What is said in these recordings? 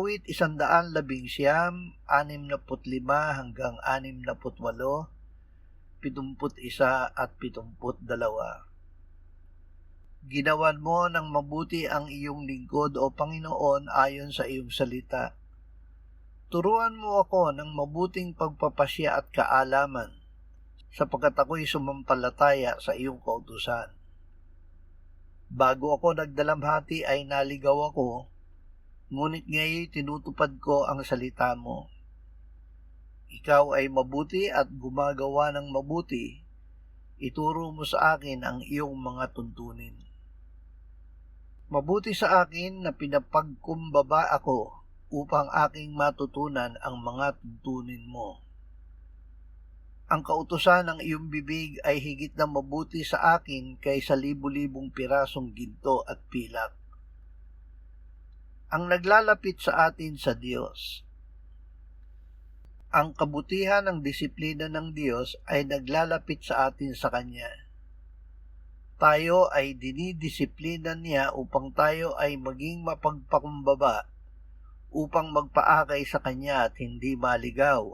Awit 119, 65 hanggang 68, 71 at 72. Ginawan mo ng mabuti ang iyong lingkod o Panginoon ayon sa iyong salita. Turuan mo ako ng mabuting pagpapasya at kaalaman, sapagkat ako'y sumampalataya sa iyong kautusan. Bago ako nagdalamhati ay naligaw ako, ngunit ngayon tinutupad ko ang salita mo. Ikaw ay mabuti at gumagawa ng mabuti. Ituro mo sa akin ang iyong mga tuntunin. Mabuti sa akin na pinapagkumbaba ako upang aking matutunan ang mga tuntunin mo. Ang kautusan ng iyong bibig ay higit na mabuti sa akin kaysa libu-libong pirasong ginto at pilak. Ang naglalapit sa atin sa Diyos. Ang kabutihan ng disiplina ng Diyos ay naglalapit sa atin sa Kanya. Tayo ay dinidisiplina niya upang tayo ay maging mapagpakumbaba, upang magpaakay sa Kanya at hindi maligaw.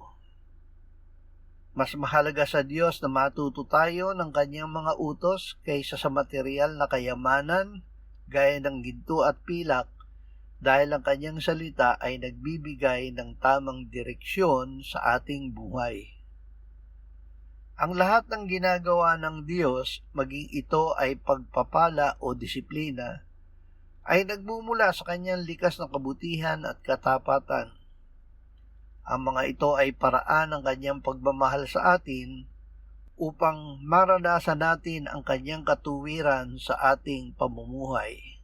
Mas mahalaga sa Diyos na matuto tayo ng Kanyang mga utos kaysa sa material na kayamanan, gaya ng ginto at pilak, dahil ang Kanyang salita ay nagbibigay ng tamang direksyon sa ating buhay. Ang lahat ng ginagawa ng Diyos, maging ito ay pagpapala o disiplina, ay nagmumula sa Kanyang likas na kabutihan at katapatan. Ang mga ito ay paraan ng Kanyang pagmamahal sa atin upang maranasan natin ang Kanyang katuwiran sa ating pamumuhay.